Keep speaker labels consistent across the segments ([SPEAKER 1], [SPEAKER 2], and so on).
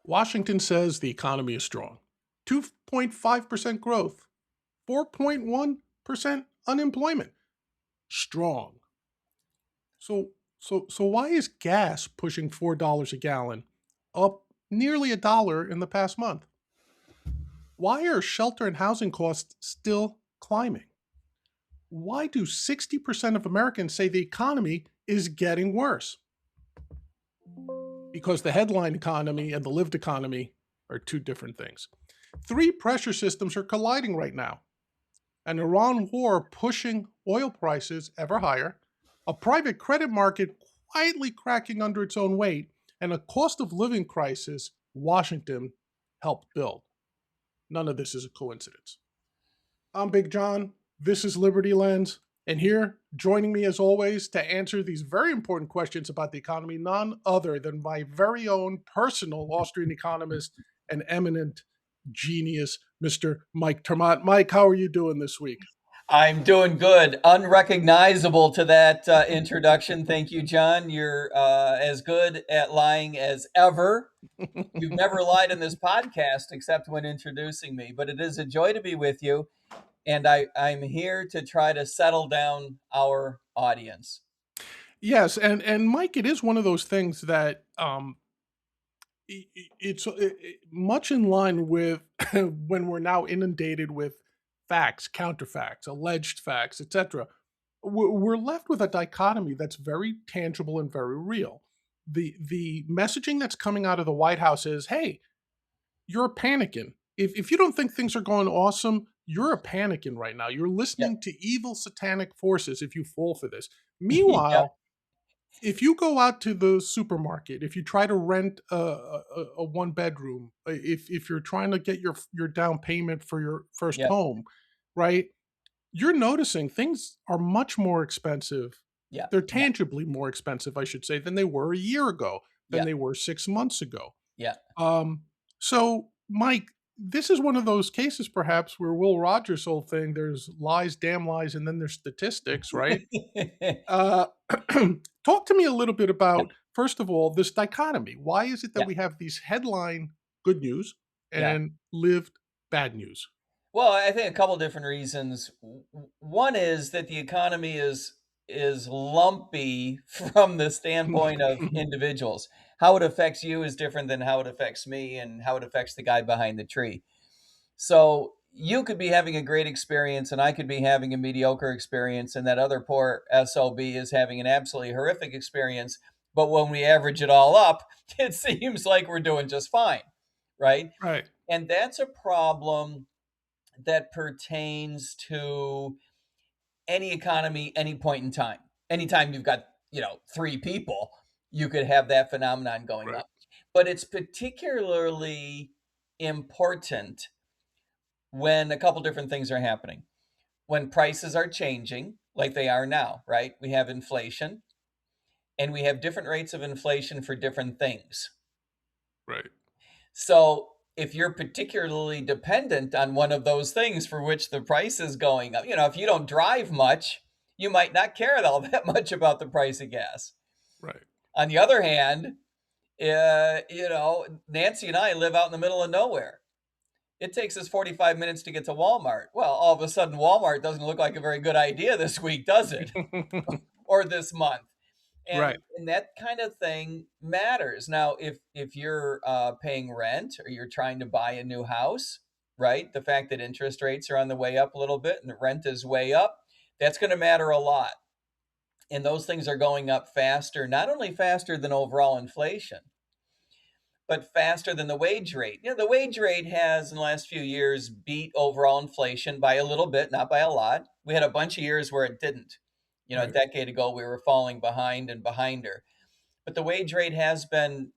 [SPEAKER 1] Washington says the economy is strong. 2.5% growth, 4.1% unemployment. Strong. So why is gas pushing $4 a gallon, up nearly a dollar in the past month? Why are shelter and housing costs still climbing? Why do 60% of Americans say the economy is getting worse? Because the headline economy and the lived economy are two different things. Three pressure systems are colliding right now: an Iran war pushing oil prices ever higher, a private credit market quietly cracking under its own weight, and a cost of living crisis Washington helped build. None of this is a coincidence. I'm Big John. This is Liberty Lens. And here, joining me as always to answer these very important questions about the economy, none other than my very own personal Austrian economist and eminent genius, Mr. Mike Termott. Mike, how are you doing this week?
[SPEAKER 2] I'm doing good. Unrecognizable to that introduction. Thank you, John. You're as good at lying as ever. You've never lied in this podcast except when introducing me, but it is a joy to be with you. And I'm here to try to settle down our audience.
[SPEAKER 1] Yes, and Mike, it is one of those things that it's much in line with when we're now inundated with facts, counterfacts, alleged facts, etc. We're left with a dichotomy that's very tangible and very real. The messaging that's coming out of the White House is, "Hey, you're panicking. If you don't think things are going awesome, you're a panicking right now. You're
[SPEAKER 2] Yep.
[SPEAKER 1] listening to evil satanic forces if you fall for this."
[SPEAKER 2] Yep.
[SPEAKER 1] Meanwhile, if you go out to the supermarket, if you try to rent a one bedroom, if you're trying to get your down payment for your first
[SPEAKER 2] Yep.
[SPEAKER 1] home, right? You're noticing things are much more expensive.
[SPEAKER 2] Yep.
[SPEAKER 1] They're
[SPEAKER 2] Yep.
[SPEAKER 1] tangibly more expensive, I should say, than they were a year ago, than
[SPEAKER 2] Yep.
[SPEAKER 1] they were 6 months ago.
[SPEAKER 2] Yep.
[SPEAKER 1] Um, so, Mike, this is one of those cases, perhaps, where Will Rogers' whole thing, there's lies, damn lies, and then there's statistics, right? Uh, talk to me a little bit
[SPEAKER 2] Yeah.
[SPEAKER 1] about, first of all, this dichotomy. Why is it that
[SPEAKER 2] Yeah.
[SPEAKER 1] we have these headline good news
[SPEAKER 2] Yeah.
[SPEAKER 1] and lived bad news?
[SPEAKER 2] Well, I think a couple different reasons. One is that the economy is lumpy from the standpoint of individuals. How it affects you is different than how it affects me and how it affects the guy behind the tree. So you could be having a great experience and I could be having a mediocre experience and that other poor SOB is having an absolutely horrific experience. But when we average it all up, it seems like we're doing just fine, right?
[SPEAKER 1] Right.
[SPEAKER 2] And that's a problem that pertains to any economy, any point in time. Anytime you've got, three people, you could have that phenomenon going
[SPEAKER 1] Right.
[SPEAKER 2] up. But it's particularly important when a couple different things are happening. When prices are changing, like they are now, right? We have inflation and we have different rates of inflation for different things.
[SPEAKER 1] Right.
[SPEAKER 2] So if you're particularly dependent on one of those things for which the price is going up, if you don't drive much, you might not care all that much about the price of gas.
[SPEAKER 1] Right.
[SPEAKER 2] On the other hand, Nancy and I live out in the middle of nowhere. It takes us 45 minutes to get to Walmart. Well, all of a sudden, Walmart doesn't look like a very good idea this week, does it? Or this month?
[SPEAKER 1] Right.
[SPEAKER 2] And that kind of thing matters. Now, if you're paying rent or you're trying to buy a new house, right? The fact that interest rates are on the way up a little bit and the rent is way up, that's going to matter a lot. And those things are going up faster, not only faster than overall inflation, but faster than the wage rate. The wage rate has in the last few years beat overall inflation by a little bit, not by a lot. We had a bunch of years where it didn't. A
[SPEAKER 1] Right.
[SPEAKER 2] decade ago, we were falling behind and behind her. But the wage rate has been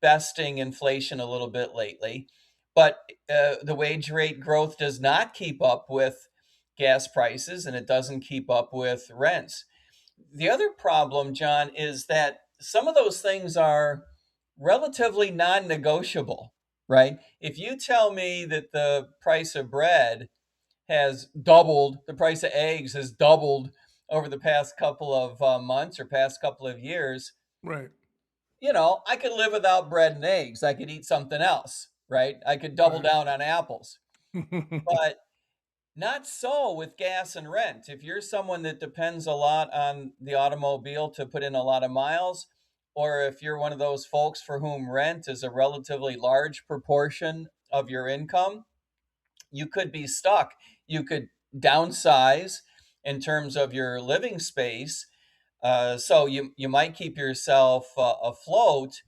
[SPEAKER 2] besting inflation a little bit lately. But the wage rate growth does not keep up with gas prices and it doesn't keep up with rents. The other problem, John, is that some of those things are relatively non negotiable, right? If you tell me that the price of bread has doubled, the price of eggs has doubled over the past couple of months or past couple of years,
[SPEAKER 1] Right.
[SPEAKER 2] I could live without bread and eggs. I could eat something else, right? I could double
[SPEAKER 1] Right.
[SPEAKER 2] down on apples. But not so with gas and rent. If you're someone that depends a lot on the automobile to put in a lot of miles, or if you're one of those folks for whom rent is a relatively large proportion of your income, you could be stuck. You could downsize in terms of your living space. So you might keep yourself afloat,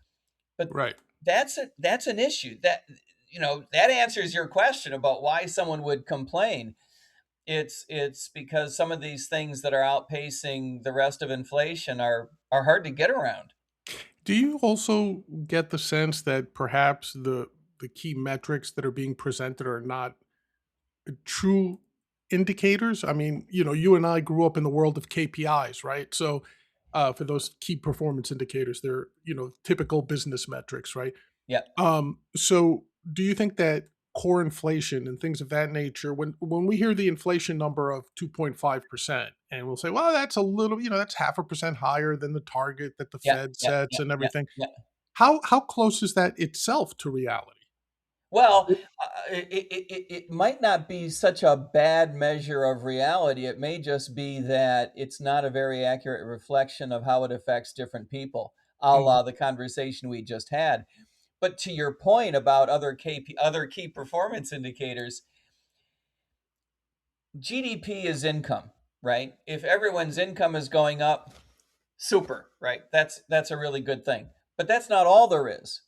[SPEAKER 2] but
[SPEAKER 1] Right.
[SPEAKER 2] that's an issue. That answers your question about why someone would complain. It's because some of these things that are outpacing the rest of inflation are hard to get around.
[SPEAKER 1] Do you also get the sense that perhaps the key metrics that are being presented are not true indicators? I mean, you and I grew up in the world of KPIs, right? So, for those key performance indicators, they're typical business metrics, right?
[SPEAKER 2] Yeah,
[SPEAKER 1] So do you think that core inflation and things of that nature, when we hear the inflation number of 2.5%, and we'll say, well, that's a little, that's half a percent higher than the target that the
[SPEAKER 2] yeah,
[SPEAKER 1] Fed
[SPEAKER 2] yeah,
[SPEAKER 1] sets
[SPEAKER 2] yeah,
[SPEAKER 1] and
[SPEAKER 2] yeah,
[SPEAKER 1] everything.
[SPEAKER 2] yeah.
[SPEAKER 1] How close is that itself to reality?
[SPEAKER 2] Well, it might not be such a bad measure of reality. It may just be that it's not a very accurate reflection of how it affects different people, a
[SPEAKER 1] Mhm.
[SPEAKER 2] la the conversation we just had. But to your point about other key performance indicators, GDP is income, right? If everyone's income is going up, super, right? That's a really good thing. But that's not all there is.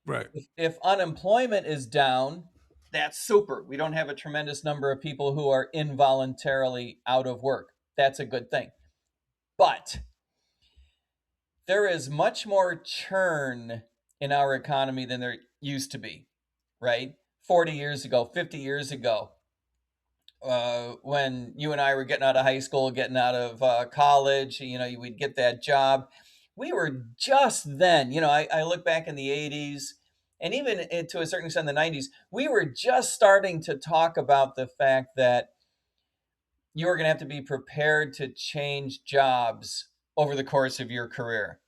[SPEAKER 1] Right.
[SPEAKER 2] If unemployment is down, that's super. We don't have a tremendous number of people who are involuntarily out of work. That's a good thing. But there is much more churn in our economy than there used to be, right? 40 years ago, 50 years ago, when you and I were getting out of high school, getting out of college, we'd get that job. We were just then, I look back in the 80s and even to a certain extent the 90s, we were just starting to talk about the fact that you were going to have to be prepared to change jobs over the course of your career.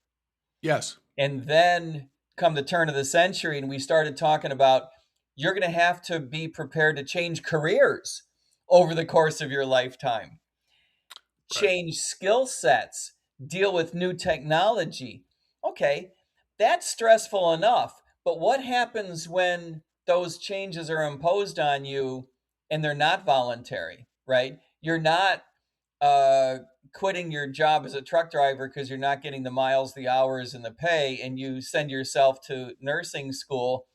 [SPEAKER 1] Yes.
[SPEAKER 2] And then come the turn of the century, and we started talking about you're going to have to be prepared to change careers over the course of your lifetime,
[SPEAKER 1] Right.
[SPEAKER 2] change skill sets, deal with new technology. Okay, that's stressful enough. But what happens when those changes are imposed on you and they're not voluntary, right? You're not uh, quitting your job as a truck driver because you're not getting the miles, the hours, and the pay, and you send yourself to nursing school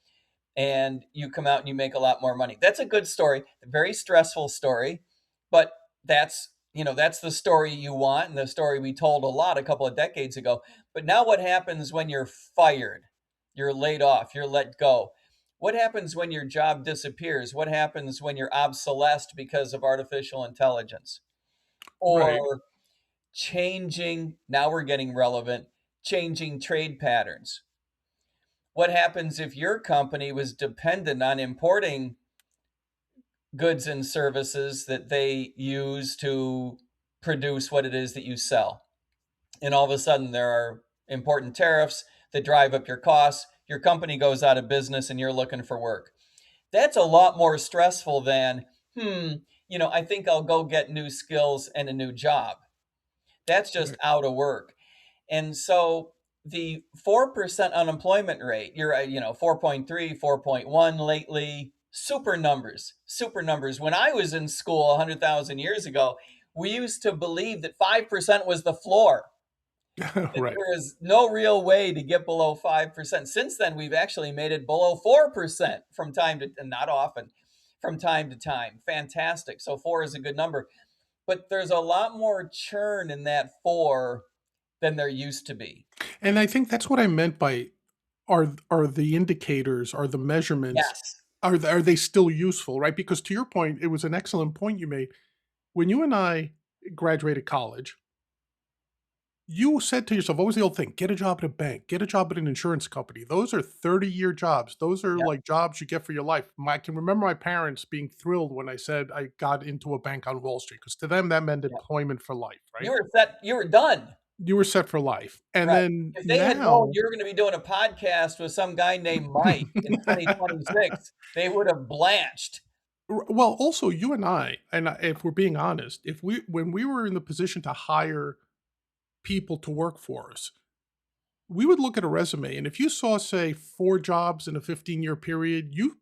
[SPEAKER 2] and you come out and you make a lot more money. That's a good story, a very stressful story, but that's the story you want and the story we told a lot a couple of decades ago. But now what happens when you're fired? You're laid off, you're let go. What happens when your job disappears? What happens when you're obsolesced because of artificial intelligence?
[SPEAKER 1] Right.
[SPEAKER 2] Or changing, now we're getting relevant, changing trade patterns. What happens if your company was dependent on importing goods and services that they use to produce what it is that you sell? And all of a sudden, there are important tariffs that drive up your costs. Your company goes out of business and you're looking for work. That's a lot more stressful than, I think I'll go get new skills and a new job. That's just
[SPEAKER 1] Right.
[SPEAKER 2] out of work. And so the 4% unemployment rate, you're 4.3, 4.1 lately, super numbers, super numbers. When I was in school 100,000 years ago, we used to believe that 5% was the floor, that
[SPEAKER 1] Right.
[SPEAKER 2] there is no real way to get below 5%. Since then, we've actually made it below 4% from time to, and not often, from time to time. Fantastic. So 4 is a good number. But there's a lot more churn in that 4 than there used to be.
[SPEAKER 1] And I think that's what I meant by are the indicators, are the measurements,
[SPEAKER 2] Yes.
[SPEAKER 1] are they still useful, right? Because to your point, it was an excellent point you made. When you and I graduated college, you said to yourself, what was the old thing? Get a job at a bank, get a job at an insurance company. Those are 30-year jobs. Those are
[SPEAKER 2] Yep.
[SPEAKER 1] like jobs you get for your life. I can remember my parents being thrilled when I said I got into a bank on Wall Street because to them that meant
[SPEAKER 2] Yep.
[SPEAKER 1] employment for life,
[SPEAKER 2] You
[SPEAKER 1] right?
[SPEAKER 2] were set. You were done.
[SPEAKER 1] you were set for life. And
[SPEAKER 2] Right.
[SPEAKER 1] then
[SPEAKER 2] If they had known
[SPEAKER 1] now,
[SPEAKER 2] you were going to be doing a podcast with some guy named Mike in 2026, they would have blanched.
[SPEAKER 1] well, also you and if we're being honest, if we when we were in the position to hire people to work for us, we would look at a resume, and if you saw, say, 4 jobs in a 15-year period, you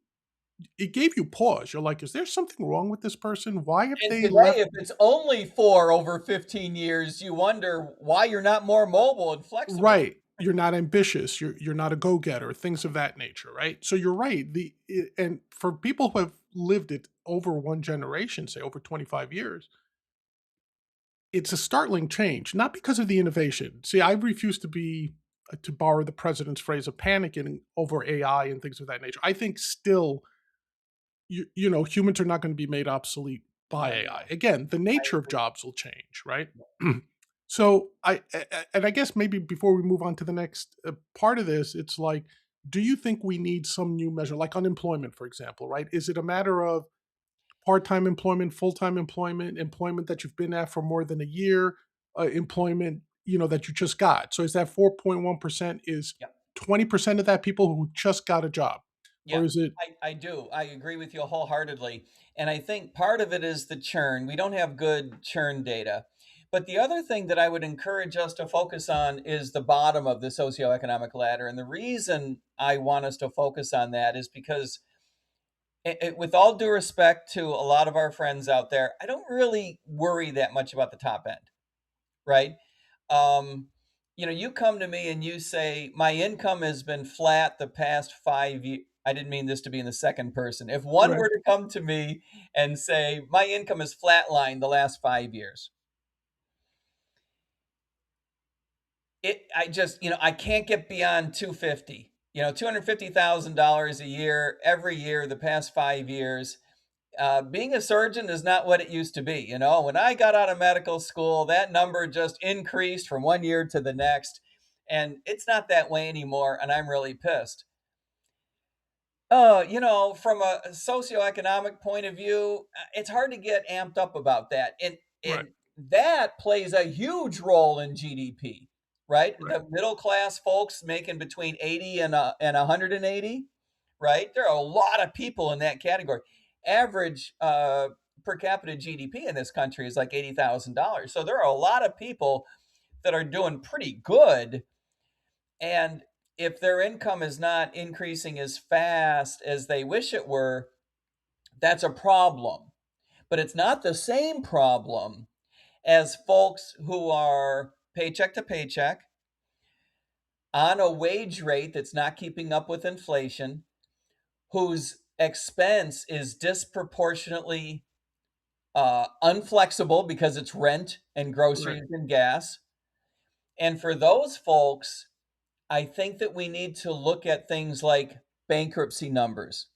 [SPEAKER 1] it gave you pause. You're like, "Is there something wrong with this person? Why have
[SPEAKER 2] And
[SPEAKER 1] they
[SPEAKER 2] today,
[SPEAKER 1] left?"
[SPEAKER 2] if it's only 4 over 15 years, you wonder why you're not more mobile and flexible.
[SPEAKER 1] Right. You're not ambitious, you're not a go-getter, things of that nature, right? So you're right, and for people who have lived it over 1 generation, say over 25 years, it's a startling change, not because of the innovation. See, I refuse to be to borrow the president's phrase of panicking over AI and things of that nature. I think still, humans are not gonna be made obsolete by
[SPEAKER 2] I
[SPEAKER 1] AI.
[SPEAKER 2] know.
[SPEAKER 1] Again, the
[SPEAKER 2] I
[SPEAKER 1] nature of
[SPEAKER 2] agree.
[SPEAKER 1] jobs will change, right? So, and I guess maybe before we move on to the next, part of this, it's like, do you think we need some new measure, like unemployment, for example, right? Is it a matter of part-time employment, full-time employment, employment that you've been at for more than a year, employment, that you just got? So is that 4.1% is
[SPEAKER 2] Yeah.
[SPEAKER 1] 20% of that people who just got a job?
[SPEAKER 2] Yeah,
[SPEAKER 1] Or is it
[SPEAKER 2] I do. I agree with you wholeheartedly. And I think part of it is the churn. We don't have good churn data. But the other thing that I would encourage us to focus on is the bottom of the socioeconomic ladder. And the reason I want us to focus on that is because, with all due respect to a lot of our friends out there, I don't really worry that much about the top end, right? Um, you come to me and you say, my income has been flat the past 5 years. I didn't mean this to be in the second person. If one
[SPEAKER 1] right?
[SPEAKER 2] were to come to me and say, my income is flatlined the last 5 years, I just, I can't get beyond 250, $250,000 a year, every year, the past 5 years. Being a surgeon is not what it used to be. When I got out of medical school, that number just increased from one year to the next. And it's not that way anymore. And I'm really pissed. From a socioeconomic point of view, it's hard to get amped up about that. And,
[SPEAKER 1] Right,
[SPEAKER 2] and that plays a huge role in GDP, right?
[SPEAKER 1] right,
[SPEAKER 2] The middle class folks making between 80 and 180, right? There are a lot of people in that category. Average per capita GDP in this country is like $80,000. So there are a lot of people that are doing pretty good, and if their income is not increasing as fast as they wish it were, that's a problem. But it's not the same problem as folks who are paycheck to paycheck on a wage rate that's not keeping up with inflation, whose expense is disproportionately unflexible because it's rent and
[SPEAKER 1] right,
[SPEAKER 2] groceries and gas. And for those folks, I think that we need to look at things like bankruptcy numbers,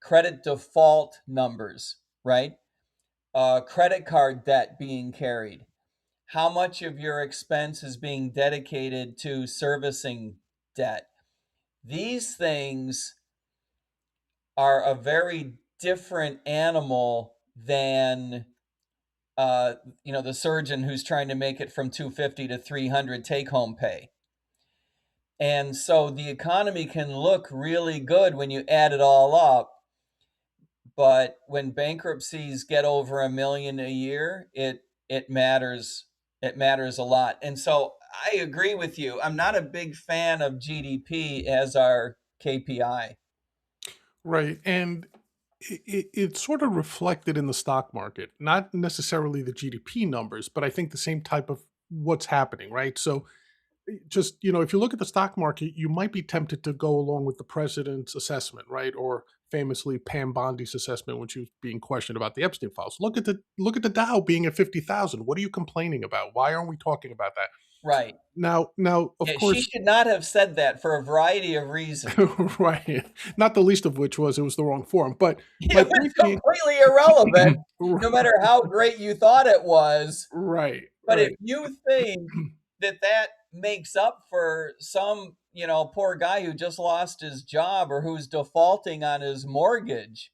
[SPEAKER 2] credit default numbers, right? Credit card debt being carried. How much of your expense is being dedicated to servicing debt? These things are a very different animal than uh, the surgeon who's trying to make it from 250 to 300 take home pay. And so the economy can look really good when you add it all up, but when bankruptcies get over 1 million a year, it matters. It matters a lot. And so I agree with you. I'm not a big fan of GDP as our KPI.
[SPEAKER 1] right. And it's sort of reflected in the stock market, not necessarily the GDP numbers, but I think the same type of what's happening, right? So just, if you look at the stock market, you might be tempted to go along with the president's assessment, right? Or famously Pam Bondi's assessment when she was being questioned about the Epstein files. Look at the Dow being at 50,000. What are you complaining about? Why aren't we talking about that?
[SPEAKER 2] Right.
[SPEAKER 1] Now, of
[SPEAKER 2] Yeah, she
[SPEAKER 1] course,
[SPEAKER 2] should not have said that for a variety of reasons.
[SPEAKER 1] right. Not the least of which was it was the wrong forum. But my
[SPEAKER 2] It was
[SPEAKER 1] point being,
[SPEAKER 2] completely irrelevant, no matter how great you thought it was.
[SPEAKER 1] right,
[SPEAKER 2] But if
[SPEAKER 1] right.
[SPEAKER 2] you think that that makes up for some, poor guy who just lost his job or who's defaulting on his mortgage,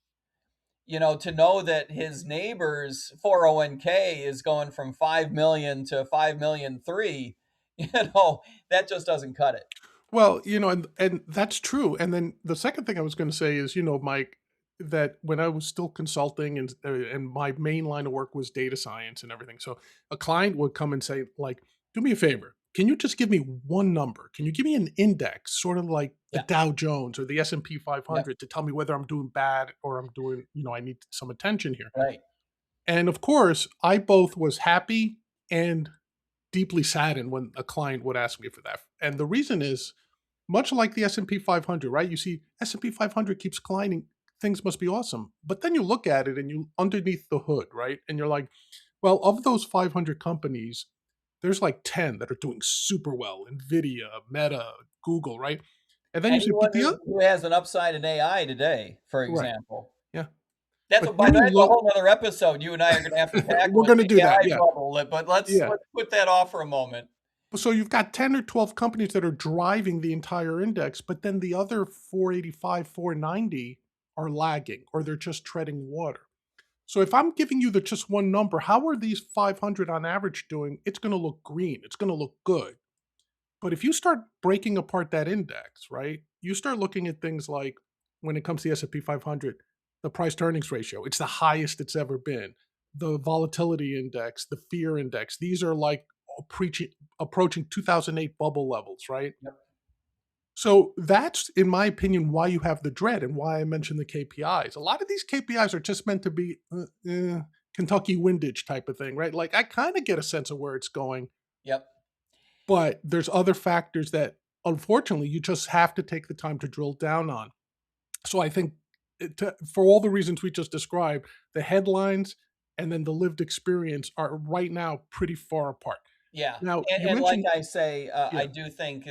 [SPEAKER 2] to know that his neighbor's 401k is going from 5 million to 5 million 3, You know, that just doesn't cut it.
[SPEAKER 1] Well, and that's true. And then the second thing I was going to say is, Mike, that when I was still consulting and my main line of work was data science and everything. So a client would come and say, like, do me a favor. Can you just give me one number? Can you give me an index, sort of like the
[SPEAKER 2] Yeah.
[SPEAKER 1] Dow Jones or the S&P
[SPEAKER 2] Yep.
[SPEAKER 1] 500, to tell me whether I'm doing bad or I'm doing, I need some attention here.
[SPEAKER 2] Right.
[SPEAKER 1] And of course, I both was happy and deeply saddened when a client would ask me for that. And the reason is, much like the S&P 500, right? You see S&P 500 keeps climbing, things must be awesome. But then you look at it and you underneath the hood, right? And you're like, well, of those 500 companies, there's like 10 that are doing super well. Nvidia, Meta, Google, right? And then you say,
[SPEAKER 2] Anyone
[SPEAKER 1] but the
[SPEAKER 2] who has an upside in AI today, for
[SPEAKER 1] right,
[SPEAKER 2] example.
[SPEAKER 1] yeah.
[SPEAKER 2] That's
[SPEAKER 1] But
[SPEAKER 2] a, by
[SPEAKER 1] then
[SPEAKER 2] the
[SPEAKER 1] you
[SPEAKER 2] way, that's a
[SPEAKER 1] look,
[SPEAKER 2] whole other episode you and I are going to have to tackle
[SPEAKER 1] we're
[SPEAKER 2] is
[SPEAKER 1] going to do
[SPEAKER 2] the
[SPEAKER 1] that,
[SPEAKER 2] AI
[SPEAKER 1] yeah,
[SPEAKER 2] bubble. But
[SPEAKER 1] yeah.
[SPEAKER 2] let's put that off for a moment.
[SPEAKER 1] So you've got 10 or 12 companies that are driving the entire index, but then the other 485, 490 are lagging or they're just treading water. So if I'm giving you the just one number, how are these 500 on average doing? It's going to look green. It's going to look good. But if you start breaking apart that index, right? You start looking at things like, when it comes to the S&P 500, the price to earnings ratio, it's the highest it's ever been. The volatility index, the fear index, these are like approaching 2008 bubble levels, right?
[SPEAKER 2] Yep.
[SPEAKER 1] So that's, in my opinion, why you have the dread and why I mentioned the KPIs. A lot of these KPIs are just meant to be Kentucky windage type of thing, right? Like, I kind of get a sense of where it's going,
[SPEAKER 2] Yep.
[SPEAKER 1] but there's other factors that unfortunately you just have to take the time to drill down on. So I think, for all the reasons we just described, the headlines and then the lived experience are right now pretty far apart.
[SPEAKER 2] Yeah.
[SPEAKER 1] Now, you
[SPEAKER 2] And like
[SPEAKER 1] mentioned,
[SPEAKER 2] I say,
[SPEAKER 1] yeah,
[SPEAKER 2] I do think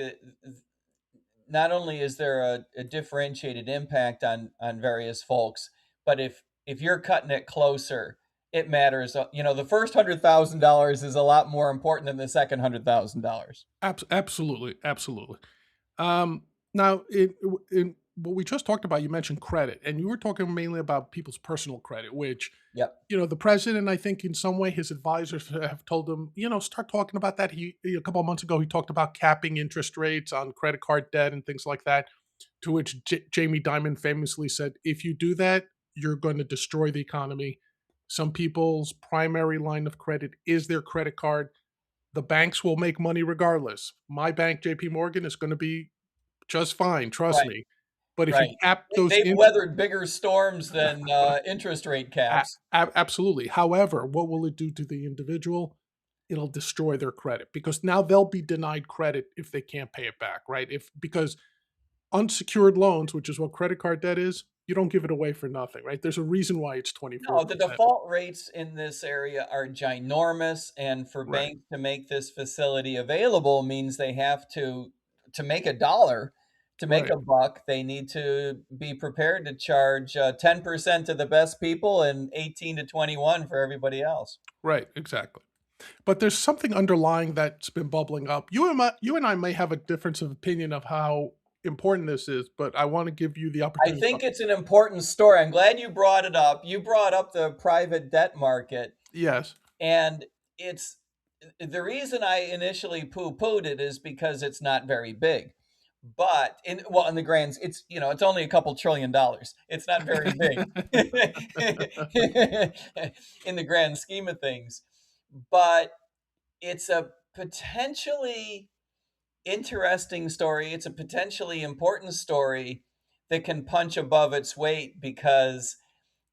[SPEAKER 2] not only is there a differentiated impact on various folks, but if you're cutting it closer, it matters. You know, the first $100,000 is a lot more important than the second $100,000.
[SPEAKER 1] absolutely, absolutely. Um, Now, in what we just talked about, you mentioned credit, and you were talking mainly about people's personal credit, which,
[SPEAKER 2] Yep.
[SPEAKER 1] the president, I think, in some way, his advisors have told him, start talking about that. A couple of months ago, he talked about capping interest rates on credit card debt and things like that. To which Jamie Dimon famously said, "If you do that, you're going to destroy the economy." Some people's primary line of credit is their credit card. The banks will make money regardless. My bank, JP Morgan, is going to be just fine, trust
[SPEAKER 2] Right.
[SPEAKER 1] me. But if you
[SPEAKER 2] Right.
[SPEAKER 1] cap those
[SPEAKER 2] They've
[SPEAKER 1] in
[SPEAKER 2] weathered bigger storms than interest rate caps.
[SPEAKER 1] absolutely. However, what will it do to the individual? It'll destroy their credit because now they'll be denied credit if they can't pay it back, right? If Because unsecured loans, which is what credit card debt is, you don't give it away for nothing, right? There's a reason why it's
[SPEAKER 2] No, the
[SPEAKER 1] 24%.
[SPEAKER 2] default rates in this area are ginormous, and for
[SPEAKER 1] Right.
[SPEAKER 2] banks to make this facility available means they have to make a dollar, to make
[SPEAKER 1] Right.
[SPEAKER 2] a buck, they need to be prepared to charge 10% to the best people and 18 to 21 for everybody else.
[SPEAKER 1] Right, exactly. But there's something underlying that's been bubbling up. You and I may have a difference of opinion of how important this is, but I want to give you the
[SPEAKER 2] I
[SPEAKER 1] opportunity to
[SPEAKER 2] think
[SPEAKER 1] talk.
[SPEAKER 2] it's an important story. I'm glad you brought it up. You brought up the private debt market.
[SPEAKER 1] Yes.
[SPEAKER 2] And it's the reason I initially poo-pooed it is because it's not very big. But in the grand, it's it's only a couple $1 trillion. It's not very big in the grand scheme of things. But it's a potentially interesting story. It's a potentially important story that can punch above its weight because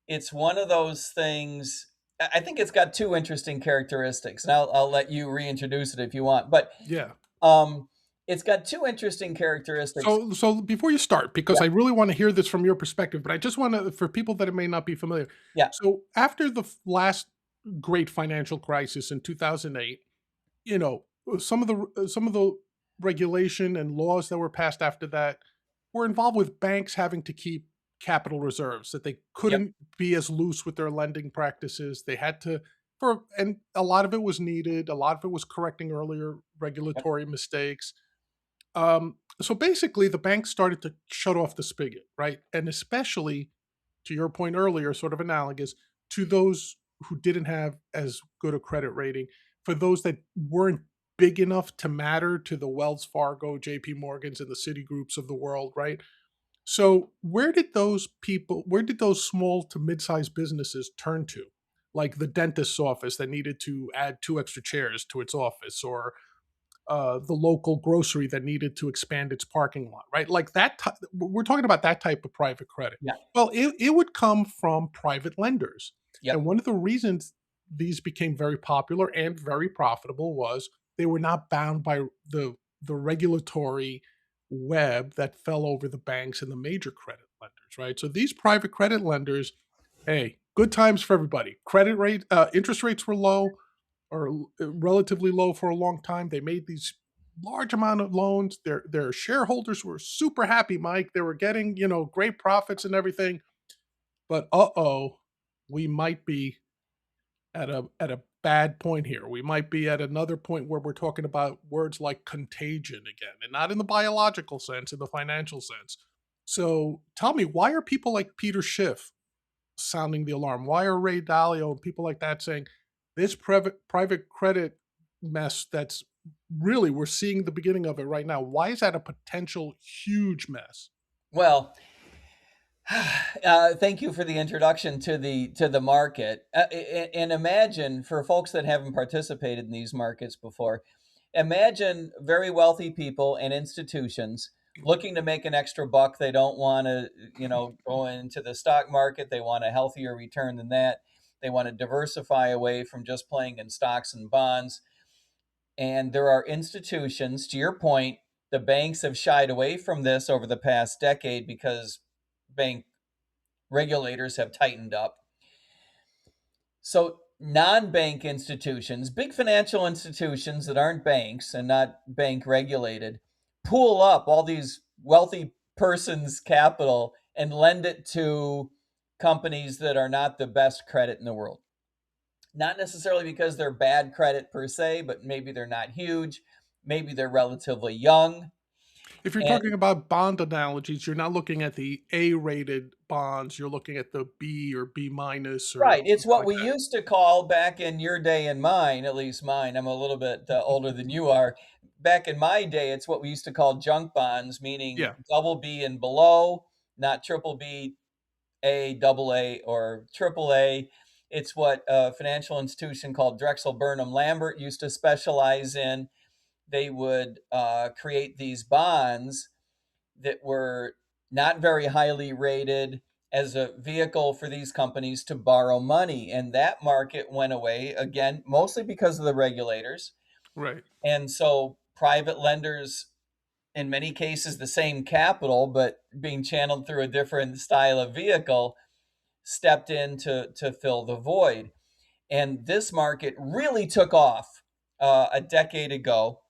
[SPEAKER 2] it's one of those things. I think it's got two interesting characteristics, and I'll let you reintroduce it if you want. But
[SPEAKER 1] Yeah.
[SPEAKER 2] um, it's got two interesting characteristics.
[SPEAKER 1] So before you start, because
[SPEAKER 2] Yeah,
[SPEAKER 1] I really want to hear this from your perspective, but I just want to, for people that may not be familiar.
[SPEAKER 2] yeah,
[SPEAKER 1] So after the last great financial crisis in 2008, you know, some of the regulation and laws that were passed after that were involved with banks having to keep capital reserves, that they
[SPEAKER 2] yep,
[SPEAKER 1] couldn't be as loose with their lending practices. They had to, and a lot of it was needed. A lot of it was correcting earlier
[SPEAKER 2] yep,
[SPEAKER 1] regulatory mistakes. So basically, the banks started to shut off the spigot, right? And especially, to your point earlier, sort of analogous to those who didn't have as good a credit rating, for those that weren't big enough to matter to the Wells Fargo, JP Morgans, and the Citigroups of the world, right? So where did those small to mid-sized businesses turn to? Like the dentist's office that needed to add 2 extra chairs to its office, or the local grocery that needed to expand its parking lot, right? Like we're talking about that type of private credit.
[SPEAKER 2] Yeah.
[SPEAKER 1] Well, it would come from private lenders. And
[SPEAKER 2] Yep.
[SPEAKER 1] one of the reasons these became very popular and very profitable was they were not bound by the regulatory web that fell over the banks and the major credit lenders, right? So these private credit lenders, hey, good times for everybody. Interest rates were low, or relatively low for a long time. They made these large amount of loans. Their shareholders were super happy, Mike. They were getting, great profits and everything. But we might be at a bad point here. We might be at another point where we're talking about words like contagion again, and not in the biological sense, in the financial sense. So tell me, why are people like Peter Schiff sounding the alarm? Why are Ray Dalio and people like that saying this private credit mess that's really, we're seeing the beginning of it right now? Why is that a potential huge mess?
[SPEAKER 2] Well, thank you for the introduction to the market. And imagine, for folks that haven't participated in these markets before, imagine very wealthy people and institutions looking to make an extra buck. They don't want to, go into the stock market. They want a healthier return than that. They want to diversify away from just playing in stocks and bonds. And there are institutions, to your point, the banks have shied away from this over the past decade because bank regulators have tightened up. So, non bank institutions, big financial institutions that aren't banks and not bank regulated, pool up all these wealthy persons' capital and lend it to companies that are not the best credit in the world. Not necessarily because they're bad credit per se, but maybe they're not huge. Maybe they're relatively young.
[SPEAKER 1] If you're
[SPEAKER 2] And
[SPEAKER 1] talking about bond analogies, you're not looking at the A-rated bonds. You're looking at the B or B minus or
[SPEAKER 2] right. It's
[SPEAKER 1] something
[SPEAKER 2] what
[SPEAKER 1] like
[SPEAKER 2] we used to call back in your day and mine, at least mine. I'm a little bit older than you are. Back in my day, it's what we used to call junk bonds, meaning
[SPEAKER 1] yeah,
[SPEAKER 2] double B and below, not triple B, A, double A, or triple A. It's what a financial institution called Drexel Burnham Lambert used to specialize in. They would create these bonds that were not very highly rated as a vehicle for these companies to borrow money. And that market went away again, mostly because of the regulators.
[SPEAKER 1] right.
[SPEAKER 2] And so private lenders, in many cases, the same capital, but being channeled through a different style of vehicle, stepped in to fill the void. And this market really took off a decade ago,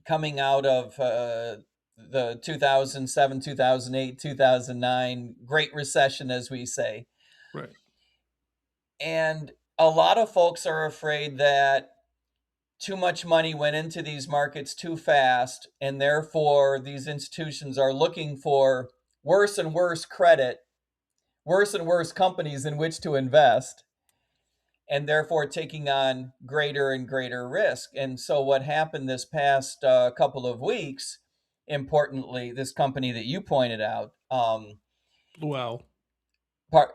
[SPEAKER 2] coming out of the 2007, 2008, 2009 Great Recession, as we say.
[SPEAKER 1] Right.
[SPEAKER 2] And a lot of folks are afraid that too much money went into these markets too fast, and therefore these institutions are looking for worse and worse credit, worse and worse companies in which to invest, and therefore taking on greater and greater risk. And so, what happened this past couple of weeks, importantly, this company that you pointed out,
[SPEAKER 1] Blue Owl.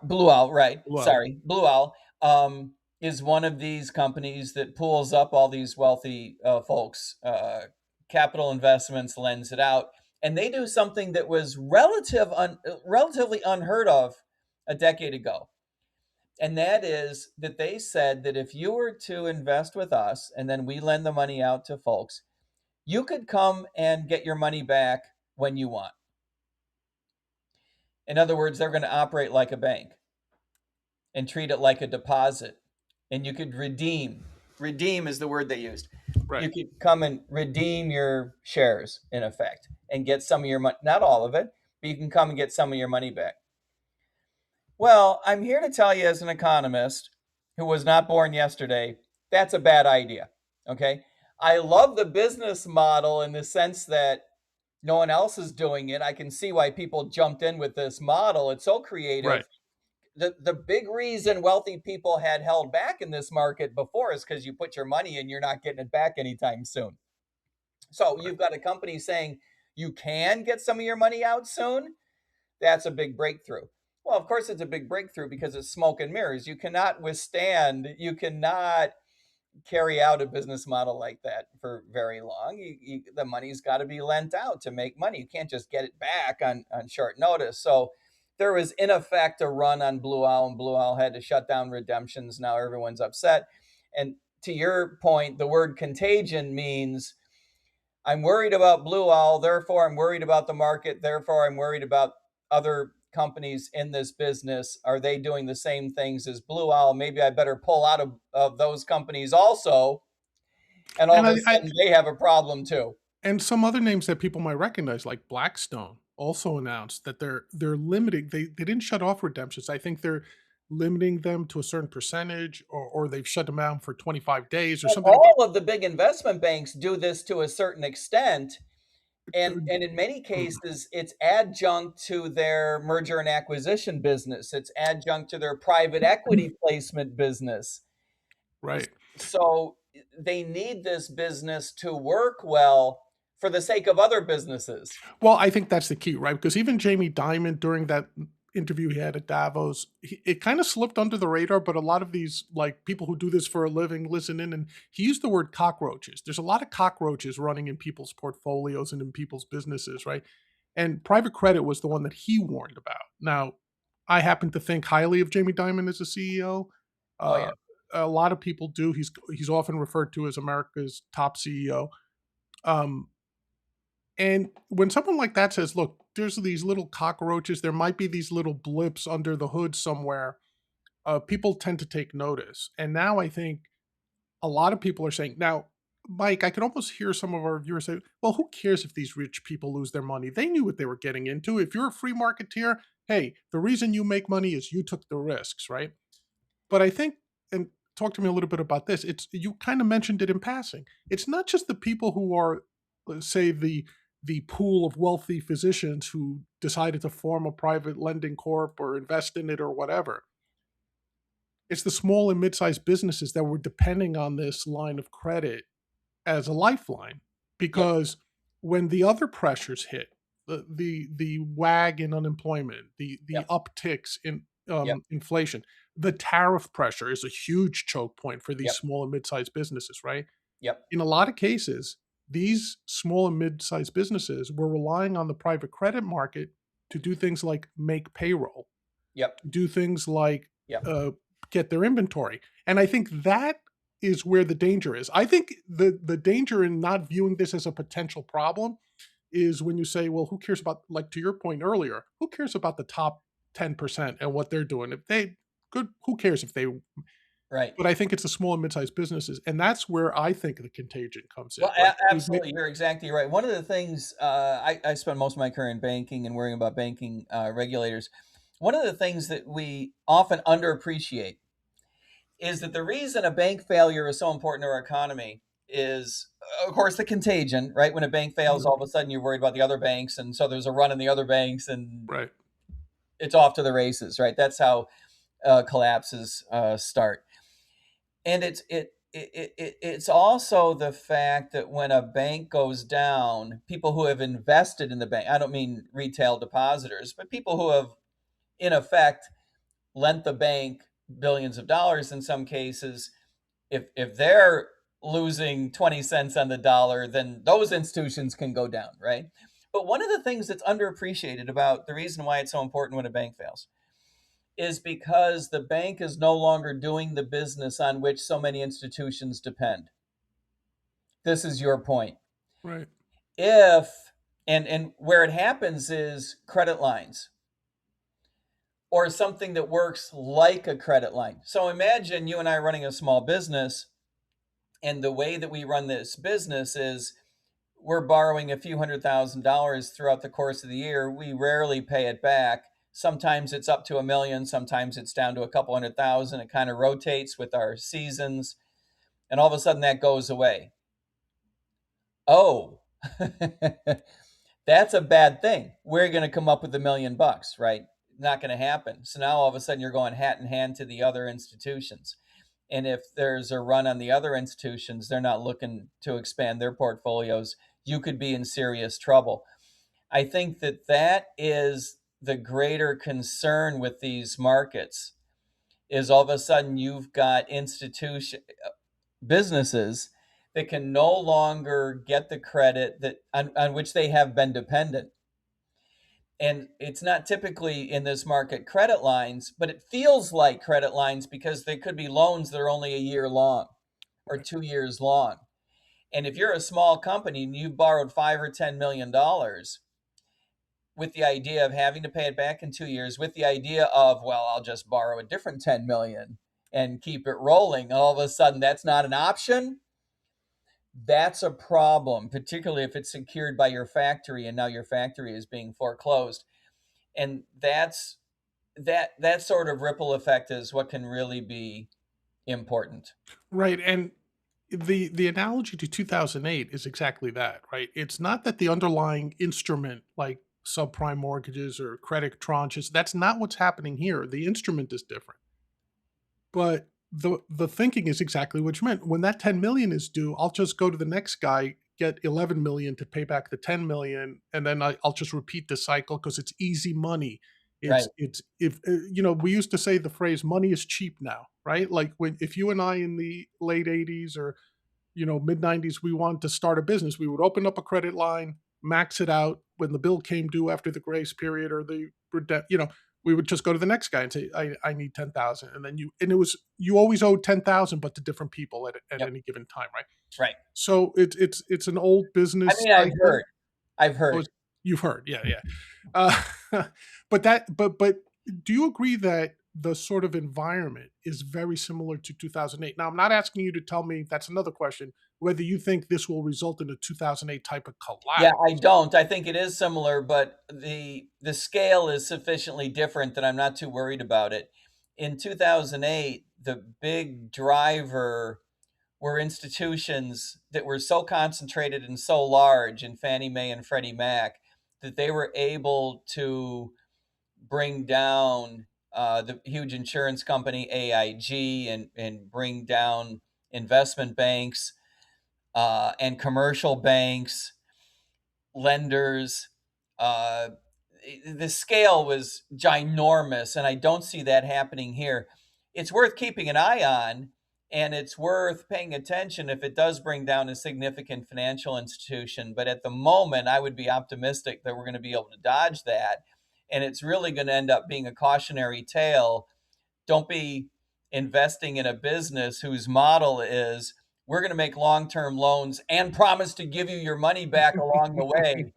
[SPEAKER 2] Blue Owl, right?
[SPEAKER 1] Blue Owl.
[SPEAKER 2] Sorry, Blue Owl is one of these companies that pulls up all these wealthy folks, capital investments, lends it out, and they do something that was relatively unheard of a decade ago. And that is that they said that if you were to invest with us and then we lend the money out to folks, you could come and get your money back when you want. In other words, they're going to operate like a bank and treat it like a deposit. And you could redeem. Redeem is the word they used.
[SPEAKER 1] Right.
[SPEAKER 2] You could come and redeem your shares, in effect, and get some of your money, not all of it, but you can come and get some of your money back. Well, I'm here to tell you, as an economist who was not born yesterday, that's a bad idea. Okay. I love the business model in the sense that no one else is doing it. I can see why people jumped in with this model. It's so
[SPEAKER 1] Right.
[SPEAKER 2] creative. the big reason wealthy people had held back in this market before is because you put your money in, you're not getting it back anytime soon. So
[SPEAKER 1] Right.
[SPEAKER 2] you've got a company saying you can get some of your money out soon. That's a big breakthrough. Well, of course, it's a big breakthrough because it's smoke and mirrors. You cannot carry out a business model like that for very long. The money's got to be lent out to make money. You can't just get it back on short notice. So there was, in effect, a run on Blue Owl, and Blue Owl had to shut down redemptions. Now everyone's upset. And to your point, the word contagion means I'm worried about Blue Owl, therefore I'm worried about the market, therefore I'm worried about other companies in this business. Are they doing the same things as Blue Owl? Maybe I better pull out of those companies also. And all
[SPEAKER 1] And
[SPEAKER 2] of a
[SPEAKER 1] I
[SPEAKER 2] sudden they have a problem too.
[SPEAKER 1] and some other names that people might recognize, like Blackstone, also announced that they're limiting. They didn't shut off redemptions. I think they're limiting them to a certain percentage, or they've shut them down for 25 days or
[SPEAKER 2] And
[SPEAKER 1] something.
[SPEAKER 2] all of the big investment banks do this to a certain extent. And in many cases, it's adjunct to their merger and acquisition business. It's adjunct to their private equity placement business.
[SPEAKER 1] Right.
[SPEAKER 2] So they need this business to work well for the sake of other businesses.
[SPEAKER 1] Well, I think that's the key, right? Because even Jamie Dimon, during that interview he had at Davos, it kind of slipped under the radar. But a lot of these, like, people who do this for a living, listen in, and he used the word cockroaches. There's a lot of cockroaches running in people's portfolios and in people's businesses, right? And private credit was the one that he warned about. Now, I happen to think highly of Jamie Dimon as a CEO.
[SPEAKER 2] Oh
[SPEAKER 1] Uh,
[SPEAKER 2] yeah,
[SPEAKER 1] a lot of people do. He's often referred to as America's top CEO. Um, and when someone like that says, "Look, there's these little cockroaches. There might be these little blips under the hood somewhere," people tend to take notice. And now I think a lot of people are saying, "Now, Mike, I can almost hear some of our viewers say, well, who cares if these rich people lose their money? They knew what they were getting into. If you're a free marketeer, hey, the reason you make money is you took the risks, right?" But I think, and talk to me a little bit about this. It's you kind of mentioned it in passing. It's not just the people who are, say, the pool of wealthy physicians who decided to form a private lending corp or invest in it or whatever. It's the small and mid-sized businesses that were depending on this line of credit as a lifeline,
[SPEAKER 2] yep,
[SPEAKER 1] because when the other pressures hit, the wag in unemployment, the
[SPEAKER 2] yep,
[SPEAKER 1] upticks in
[SPEAKER 2] yep,
[SPEAKER 1] inflation, the tariff pressure is a huge choke point for these
[SPEAKER 2] yep,
[SPEAKER 1] small and mid-sized businesses, right?
[SPEAKER 2] yep,
[SPEAKER 1] In a lot of cases, these small and mid-sized businesses were relying on the private credit market to do things like make payroll,
[SPEAKER 2] yep,
[SPEAKER 1] do things like
[SPEAKER 2] yep.
[SPEAKER 1] uh, get their inventory. And I think that is where the danger is. I think the danger in not viewing this as a potential problem is when you say, well, who cares about, like, to your point earlier, who cares about the top 10% and what they're doing? If they good, who cares if they,
[SPEAKER 2] Right.
[SPEAKER 1] but I think it's the small and mid-sized businesses. And that's where I think the contagion comes in,
[SPEAKER 2] Well,
[SPEAKER 1] right?
[SPEAKER 2] absolutely, you're exactly right. One of the things I spent most of my career in banking and worrying about banking regulators. One of the things that we often underappreciate is that the reason a bank failure is so important to our economy is, of course, the contagion, right? When a bank fails, all of a sudden you're worried about the other banks. And so there's a run in the other banks and
[SPEAKER 1] Right.
[SPEAKER 2] it's off to the races, right? That's how collapses start. And it's also the fact that when a bank goes down, people who have invested in the bank, I don't mean retail depositors, but people who have, in effect, lent the bank billions of dollars in some cases, if they're losing 20 cents on the dollar, then those institutions can go down, right? But one of the things that's underappreciated about the reason why it's so important when a bank fails is because the bank is no longer doing the business on which so many institutions depend. This is your point.
[SPEAKER 1] Right.
[SPEAKER 2] If and where it happens is credit lines or something that works like a credit line. So imagine you and I running a small business, and the way that we run this business is we're borrowing a few $100,000 throughout the course of the year. We rarely pay it back. Sometimes it's up to $1 million, sometimes it's down to a couple 100,000. It kind of rotates with our seasons, and all of a sudden that goes away. Oh, that's a bad thing. We're going to come up with $1 million, right? not going to happen. So now all of a sudden you're going hat in hand to the other institutions. And if there's a run on the other institutions, they're not looking to expand their portfolios. You could be in serious trouble. I think that is the greater concern with these markets, is all of a sudden you've got businesses that can no longer get the credit that on which they have been dependent. And it's not typically in this market credit lines, but it feels like credit lines because they could be loans that are only a year long or 2 years long. And if you're a small company and you've borrowed $5 or $10 million with the idea of having to pay it back in 2 years, with the idea of, well, I'll just borrow a different 10 million and keep it rolling, all of a sudden that's not an option. That's a problem, particularly if it's secured by your factory and now your factory is being foreclosed. And that sort of ripple effect is what can really be important.
[SPEAKER 1] Right. And the analogy to 2008 is exactly that, right? It's not that the underlying instrument, like subprime mortgages or credit tranches, that's not what's happening here. The instrument is different. But the thinking is exactly what you meant. When that 10 million is due, I'll just go to the next guy, get 11 million to pay back the 10 million, and then I'll just repeat the cycle because it's easy money.
[SPEAKER 2] Right.
[SPEAKER 1] It's if we used to say the phrase money is cheap now, right? Like if you and I in the late 80s or mid 90s we wanted to start a business, we would open up a credit line, max it out. When the bill came due after the grace period or we would just go to the next guy and say, I need 10,000. And then you always owed 10,000, but to different people at
[SPEAKER 2] Yep.
[SPEAKER 1] any given time, right?
[SPEAKER 2] Right.
[SPEAKER 1] So it's an old business.
[SPEAKER 2] I mean, I've heard.
[SPEAKER 1] You've heard. Yeah. Yeah. But do you agree that the sort of environment is very similar to 2008? Now, I'm not asking you to tell me, that's another question, whether you think this will result in a 2008 type of
[SPEAKER 2] Yeah,
[SPEAKER 1] collapse.
[SPEAKER 2] I don't. I think it is similar, but the scale is sufficiently different that I'm not too worried about it. In 2008, the big driver were institutions that were so concentrated and so large in Fannie Mae and Freddie Mac that they were able to bring down the huge insurance company AIG and bring down investment banks and commercial banks, lenders. Uh, the scale was ginormous, and I don't see that happening here. It's worth keeping an eye on, and it's worth paying attention if it does bring down a significant financial institution. But at the moment, I would be optimistic that we're going to be able to dodge that. And it's really going to end up being a cautionary tale. Don't be investing in a business whose model is, we're going to make long-term loans and promise to give you your money back along the way.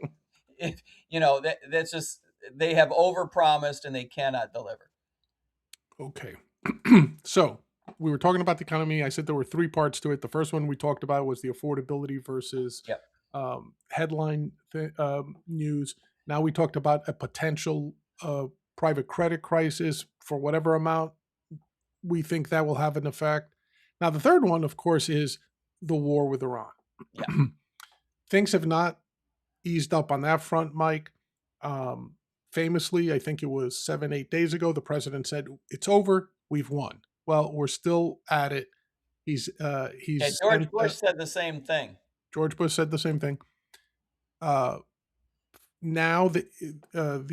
[SPEAKER 2] If that's just, they have overpromised and they cannot deliver.
[SPEAKER 1] Okay. So we were talking about the economy. I said there were three parts to it. The first one we talked about was the affordability versus
[SPEAKER 2] Yep.
[SPEAKER 1] headline news. Now we talked about a potential private credit crisis for whatever amount we think that will have an effect. Now, the third one, of course, is the war with Iran.
[SPEAKER 2] Yeah.
[SPEAKER 1] Things have not eased up on that front, Mike. Famously, I think it was 7-8 days ago, the president said, "It's over. We've won." Well, we're still at it.
[SPEAKER 2] Yeah, George Bush said the same thing.
[SPEAKER 1] George Bush said the same thing. Now the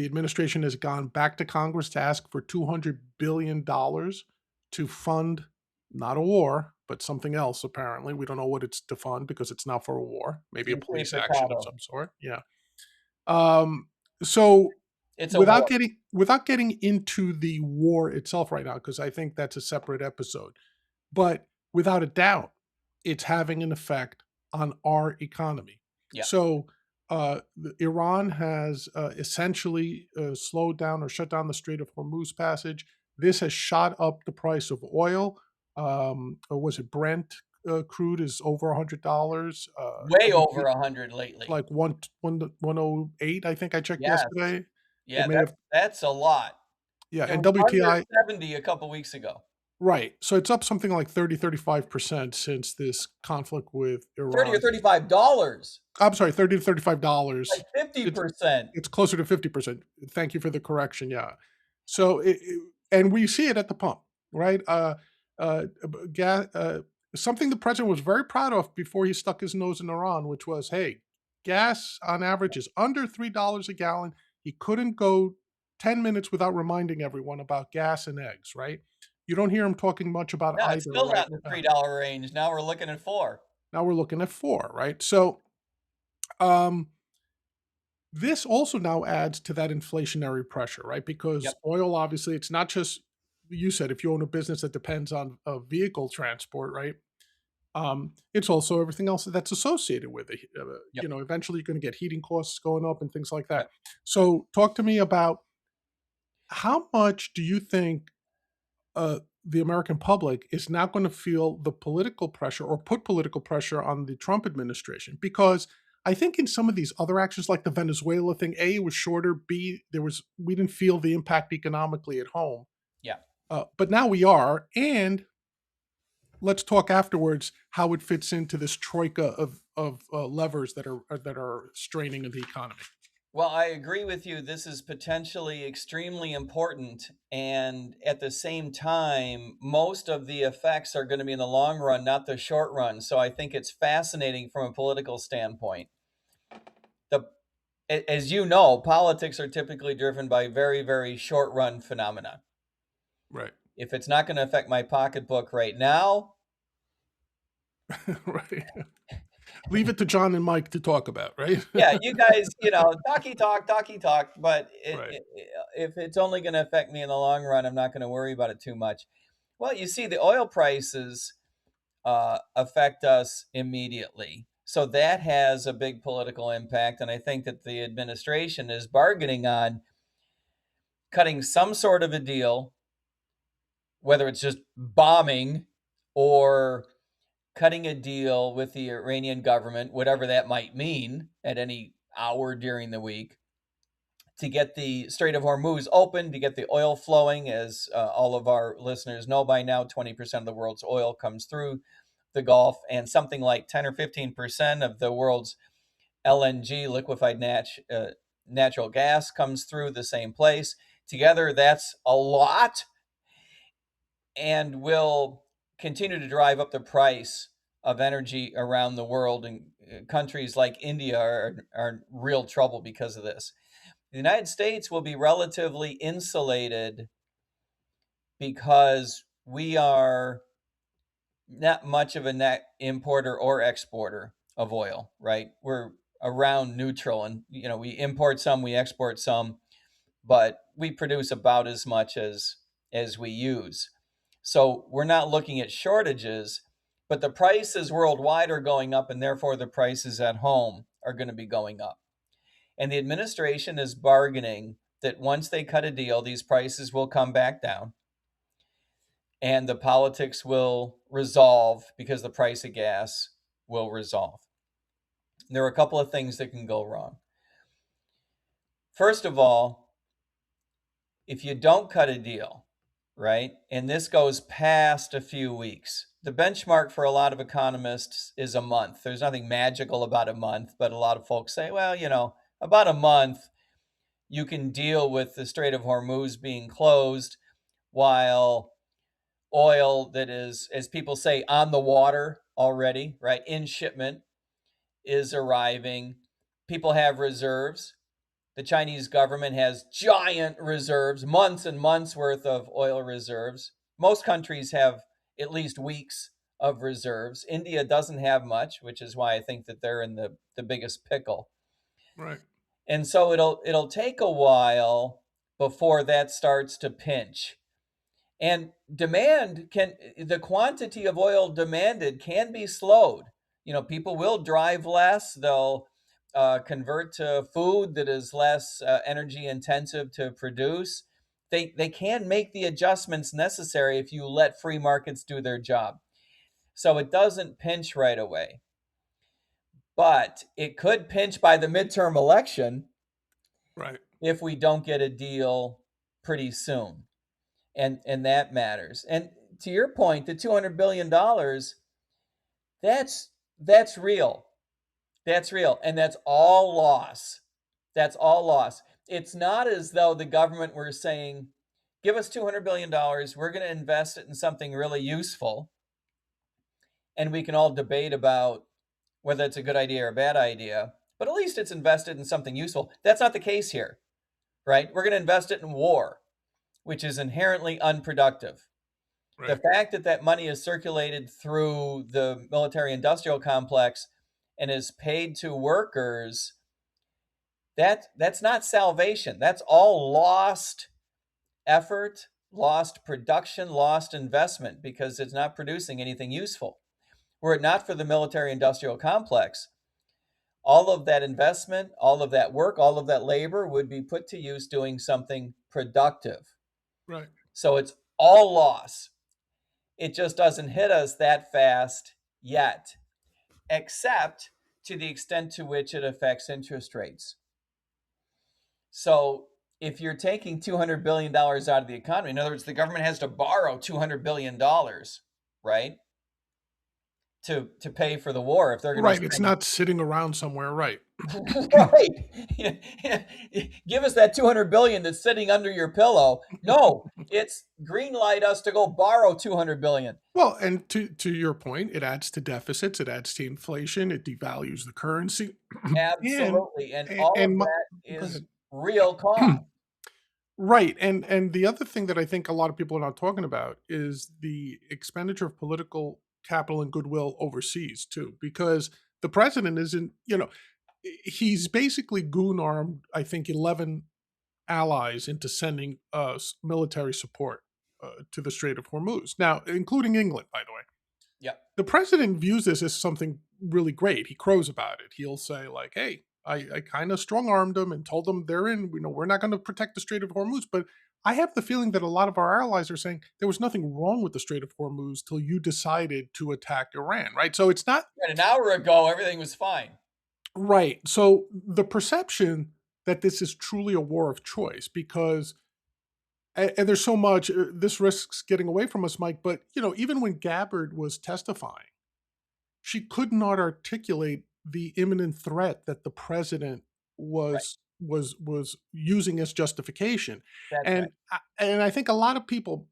[SPEAKER 1] administration has gone back to Congress to ask for $200 billion to fund not a war, but something else. Apparently, we don't know what it's to fund because it's not for a war. Maybe a police action of some sort. Yeah. So
[SPEAKER 2] It's a
[SPEAKER 1] without
[SPEAKER 2] war.
[SPEAKER 1] getting into the war itself right now, because I think that's a separate episode, but without a doubt, it's having an effect on our economy.
[SPEAKER 2] Yeah.
[SPEAKER 1] So Iran has essentially slowed down or shut down the Strait of Hormuz passage. This has shot up the price of oil. Or was it Brent? Crude is over $100.
[SPEAKER 2] Way over 100 lately.
[SPEAKER 1] Like 108, I think I checked
[SPEAKER 2] Yes.
[SPEAKER 1] yesterday.
[SPEAKER 2] Yeah, that's a lot.
[SPEAKER 1] Yeah,
[SPEAKER 2] It
[SPEAKER 1] and
[SPEAKER 2] was under
[SPEAKER 1] WTI
[SPEAKER 2] 70 a couple weeks ago.
[SPEAKER 1] right. So it's up something like 30-35% since this conflict with Iran.
[SPEAKER 2] $30 or $35.
[SPEAKER 1] I'm sorry, $30 to $35.
[SPEAKER 2] Like 50%.
[SPEAKER 1] It's closer to 50%. Thank you for the correction. Yeah. So, and we see it at the pump, right? Gas, something the president was very proud of before he stuck his nose in Iran, which was, hey, gas on average is under $3 a gallon. He couldn't go 10 minutes without reminding everyone about gas and eggs, right? You don't hear him talking much about
[SPEAKER 2] No, it's
[SPEAKER 1] either,
[SPEAKER 2] still
[SPEAKER 1] right?
[SPEAKER 2] not in the $3 range. Now we're looking at 4.
[SPEAKER 1] Now we're looking at four, right? So, um, this also now adds to that inflationary pressure, right? Because
[SPEAKER 2] Yep,
[SPEAKER 1] oil, obviously, it's not just you said if you own a business that depends on vehicle transport, right? It's also everything else that's associated with it.
[SPEAKER 2] yep,
[SPEAKER 1] Eventually you're going to get heating costs going up and things like that.
[SPEAKER 2] yep.
[SPEAKER 1] So, talk to me about how much do you think the American public is not going to feel the political pressure or put political pressure on the Trump administration? Because I think in some of these other actions, like the Venezuela thing, A, it was shorter. B, we didn't feel the impact economically at home,
[SPEAKER 2] Yeah.
[SPEAKER 1] but now we are. And let's talk afterwards how it fits into this troika of levers that are straining the economy.
[SPEAKER 2] Well, I agree with you. This is potentially extremely important. And at the same time, most of the effects are going to be in the long run, not the short run. So I think it's fascinating from a political standpoint. The, as you know, politics are typically driven by very, very short run phenomena.
[SPEAKER 1] Right.
[SPEAKER 2] If it's not going to affect my pocketbook right now,
[SPEAKER 1] Right. Leave it to John and Mike to talk about, right?
[SPEAKER 2] yeah, you guys, talky talk. But
[SPEAKER 1] Right.
[SPEAKER 2] if it's only going to affect me in the long run, I'm not going to worry about it too much. Well, you see, the oil prices affect us immediately. So that has a big political impact. And I think that the administration is bargaining on cutting some sort of a deal, whether it's just bombing or cutting a deal with the Iranian government, whatever that might mean at any hour during the week, to get the Strait of Hormuz open, to get the oil flowing. As all of our listeners know by now, 20% of the world's oil comes through the Gulf, and something like 10 or 15% of the world's LNG, liquefied natural gas, comes through the same place. Together, that's a lot and will continue to drive up the price of energy around the world. And countries like India are in real trouble because of this. The United States will be relatively insulated because we are not much of a net importer or exporter of oil, right? We're around neutral, and we import some, we export some, but we produce about as much as we use. So we're not looking at shortages, but the prices worldwide are going up, and therefore the prices at home are going to be going up. And the administration is bargaining that once they cut a deal, these prices will come back down and the politics will resolve because the price of gas will resolve. There are a couple of things that can go wrong. First of all, if you don't cut a deal, right, and this goes past a few weeks, the benchmark for a lot of economists is a month. There's nothing magical about a month, but a lot of folks say, well, about a month, you can deal with the Strait of Hormuz being closed while oil that is, as people say, on the water already, right, in shipment, is arriving. People have reserves. The Chinese government has giant reserves, months and months worth of oil reserves. Most countries have at least weeks of reserves. India doesn't have much, which is why I think that they're in the biggest pickle.
[SPEAKER 1] Right.
[SPEAKER 2] And so it'll take a while before that starts to pinch. And the quantity of oil demanded can be slowed. People will drive less. They'll convert to food that is less energy intensive to produce. They can make the adjustments necessary if you let free markets do their job. So it doesn't pinch right away, but it could pinch by the midterm election
[SPEAKER 1] Right.
[SPEAKER 2] if we don't get a deal pretty soon. And that matters. And to your point, the $200 billion, that's real. That's real, and that's all loss. That's all loss. It's not as though the government were saying, give us $200 billion. We're going to invest it in something really useful. And we can all debate about whether it's a good idea or a bad idea, but at least it's invested in something useful. That's not the case here, right? We're going to invest it in war, which is inherently unproductive. The
[SPEAKER 1] Right.
[SPEAKER 2] fact that that money is circulated through the military industrial complex and is paid to workers, that's not salvation. That's all lost effort, lost production, lost investment because it's not producing anything useful. Were it not for the military industrial complex, all of that investment, all of that work, all of that labor would be put to use doing something productive.
[SPEAKER 1] Right.
[SPEAKER 2] So it's all loss. It just doesn't hit us that fast yet, except to the extent to which it affects interest rates. So if you're taking $200 billion out of the economy, in other words, the government has to borrow $200 billion, right, to pay for the war if they're going to
[SPEAKER 1] Right. It's
[SPEAKER 2] spend.
[SPEAKER 1] not sitting around somewhere. Right.
[SPEAKER 2] Right. Give us that 200 billion that's sitting under your pillow. No, it's green light us to go borrow 200 billion.
[SPEAKER 1] Well, and to your point, it adds to deficits, it adds to inflation, it devalues the currency, and
[SPEAKER 2] Absolutely. And all of that
[SPEAKER 1] go
[SPEAKER 2] is
[SPEAKER 1] ahead.
[SPEAKER 2] real cost.
[SPEAKER 1] Right, and the other thing that I think a lot of people are not talking about is the expenditure of political capital and goodwill overseas too, because the president isn't, he's basically goon armed, I think, 11 allies into sending military support to the Strait of Hormuz. Now, including England, by the way.
[SPEAKER 2] Yep.
[SPEAKER 1] The president views this as something really great. He crows about it. He'll say, like, hey, I kind of strong armed them and told them they're in, we're not going to protect the Strait of Hormuz. But I have the feeling that a lot of our allies are saying there was nothing wrong with the Strait of Hormuz till you decided to attack Iran, right? So it's not
[SPEAKER 2] And an hour ago, everything was fine.
[SPEAKER 1] right. So the perception that this is truly a war of choice because and there's so much this risks getting away from us, Mike, but even when Gabbard was testifying, she could not articulate the imminent threat that the president
[SPEAKER 2] Right.
[SPEAKER 1] was using as justification.
[SPEAKER 2] That's right.
[SPEAKER 1] And I think a lot of people,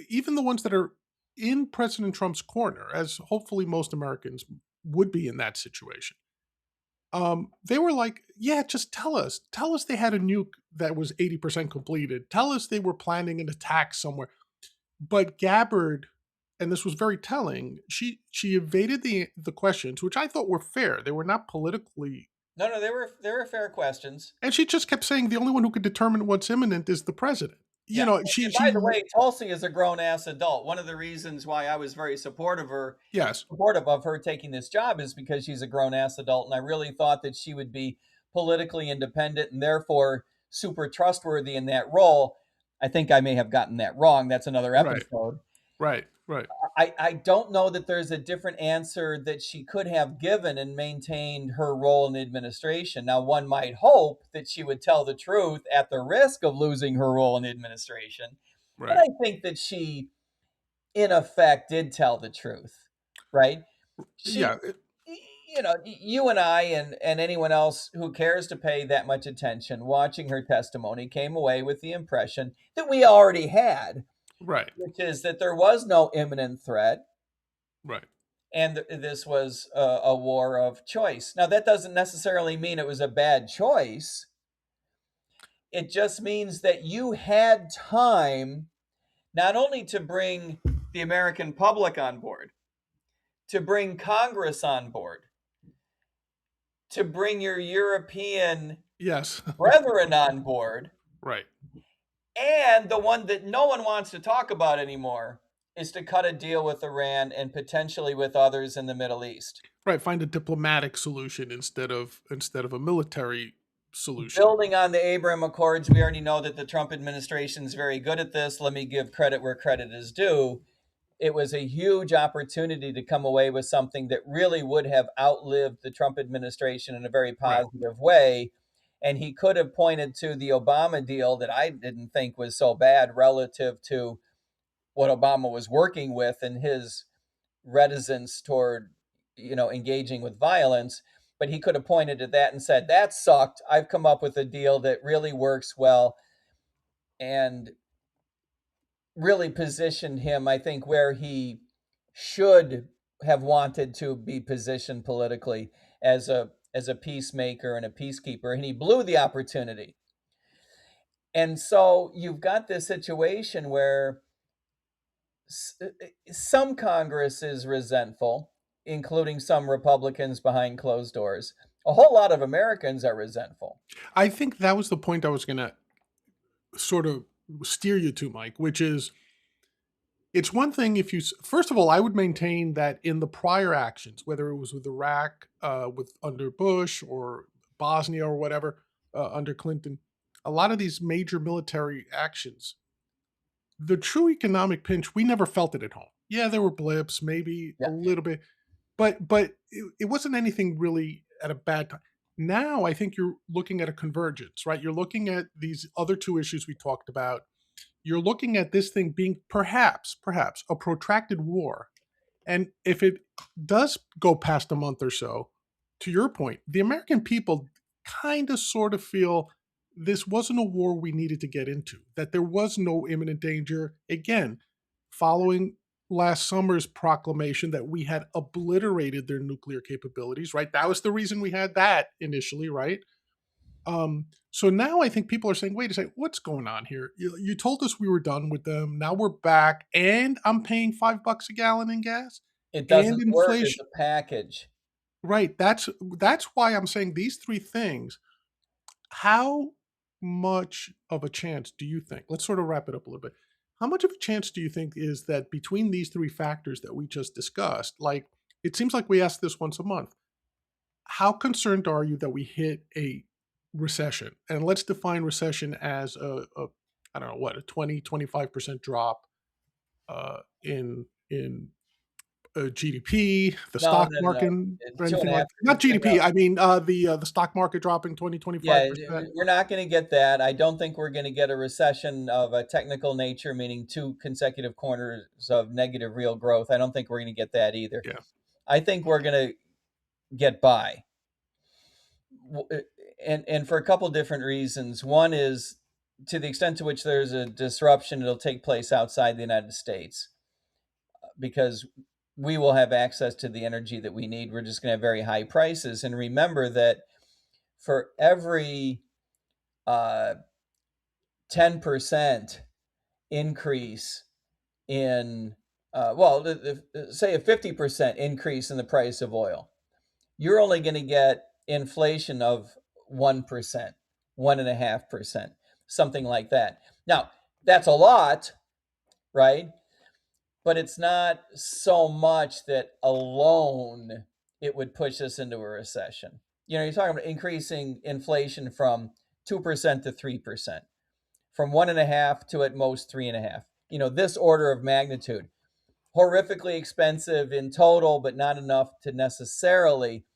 [SPEAKER 1] even the ones that are in President Trump's corner, as hopefully most Americans would be in that situation, they were like, yeah, just tell us they had a nuke that was 80% completed, tell us they were planning an attack somewhere. But Gabbard, and this was very telling, she evaded the questions, which I thought were fair. They were not politically,
[SPEAKER 2] No, they were fair questions.
[SPEAKER 1] and she just kept saying the only one who could determine what's imminent is the president.
[SPEAKER 2] Yeah.
[SPEAKER 1] She
[SPEAKER 2] And by the way, Tulsi is a grown ass adult. One of the reasons why I was very
[SPEAKER 1] yes,
[SPEAKER 2] supportive of her taking this job is because she's a grown ass adult, and I really thought that she would be politically independent and therefore super trustworthy in that role. I think I may have gotten that wrong. That's another
[SPEAKER 1] right,
[SPEAKER 2] episode.
[SPEAKER 1] right,
[SPEAKER 2] I don't know that there's a different answer that she could have given and maintained her role in the administration. Now, one might hope that she would tell the truth at the risk of losing her role in the administration. And
[SPEAKER 1] right.
[SPEAKER 2] I think that she, in effect, did tell the truth, right? She,
[SPEAKER 1] Yeah,
[SPEAKER 2] you and I and anyone else who cares to pay that much attention watching her testimony came away with the impression that we already had,
[SPEAKER 1] right,
[SPEAKER 2] which is that there was no imminent threat
[SPEAKER 1] right,
[SPEAKER 2] and this was a war of choice. Now, that doesn't necessarily mean it was a bad choice. It just means that you had time not only to bring the American public on board, to bring Congress on board, to bring your European
[SPEAKER 1] yes,
[SPEAKER 2] brethren on board,
[SPEAKER 1] right,
[SPEAKER 2] and the one that no one wants to talk about anymore is to cut a deal with Iran and potentially with others in the Middle East.
[SPEAKER 1] right. Find a diplomatic solution instead of a military solution.
[SPEAKER 2] Building on the Abraham Accords, we already know that the Trump administration is very good at this. Let me give credit where credit is due. It was a huge opportunity to come away with something that really would have outlived the Trump administration in a very
[SPEAKER 1] Right,
[SPEAKER 2] positive way. And he could have pointed to the Obama deal that I didn't think was so bad relative to what Obama was working with and his reticence toward, engaging with violence. But he could have pointed to that and said, that sucked. I've come up with a deal that really works well. And really positioned him, I think, where he should have wanted to be positioned politically as a peacemaker and a peacekeeper, and he blew the opportunity. And so you've got this situation where some Congress is resentful, including some Republicans behind closed doors. A whole lot of Americans are resentful.
[SPEAKER 1] I think that was the point I was going to sort of steer you to, Mike, which is it's one thing if you, first of all, I would maintain that in the prior actions, whether it was with Iraq, with under Bush or Bosnia or whatever, under Clinton, a lot of these major military actions, the true economic pinch, we never felt it at home. Yeah, there were blips, maybe a
[SPEAKER 2] Yeah.
[SPEAKER 1] little bit, but it wasn't anything really at a bad time. Now I think you're looking at a convergence, right? You're looking at these other two issues we talked about. You're looking at this thing being perhaps a protracted war. And if it does go past a month or so, to your point, the American people kind of sort of feel this wasn't a war we needed to get into, that there was no imminent danger. Again, following last summer's proclamation that we had obliterated their nuclear capabilities, right? That was the reason we had that initially, right? So now I think people are saying, wait a second, what's going on here? You told us we were done with them. Now we're back, and I'm paying $5 a gallon in gas
[SPEAKER 2] It
[SPEAKER 1] and
[SPEAKER 2] doesn't work as
[SPEAKER 1] inflation.
[SPEAKER 2] a package.
[SPEAKER 1] Right. That's why I'm saying these three things. How much of a chance do you think? Let's sort of wrap it up a little bit. How much of a chance do you think is that between these three factors that we just discussed, like it seems like we ask this once a month, how concerned are you that we hit a recession? And let's define recession as a I don't know what, a 25% drop in GDP, the
[SPEAKER 2] No,
[SPEAKER 1] stock
[SPEAKER 2] no, no,
[SPEAKER 1] market,
[SPEAKER 2] no.
[SPEAKER 1] or
[SPEAKER 2] Two and
[SPEAKER 1] anything
[SPEAKER 2] a half.
[SPEAKER 1] like not GDP.
[SPEAKER 2] No.
[SPEAKER 1] I mean the stock market dropping 20 25
[SPEAKER 2] Yeah,
[SPEAKER 1] percent.
[SPEAKER 2] we're not going to get that. I don't think we're going to get a recession of a technical nature, meaning two consecutive quarters of negative real growth. I don't think we're going to get that either.
[SPEAKER 1] Yeah.
[SPEAKER 2] I think we're going to get by. And for a couple different reasons. One is to the extent to which there's a disruption, it'll take place outside the United States because we will have access to the energy that we need. We're just going to have very high prices. And remember that for every 10% increase in, say a 50% increase in the price of oil, you're only going to get inflation of 1%, 1.5%, something like that. Now, that's a lot, right? But it's not so much that alone it would push us into a recession. You're talking about increasing inflation from 2% to 3%, from 1.5 to at most 3.5. This order of magnitude. Horrifically expensive in total, but not enough to necessarily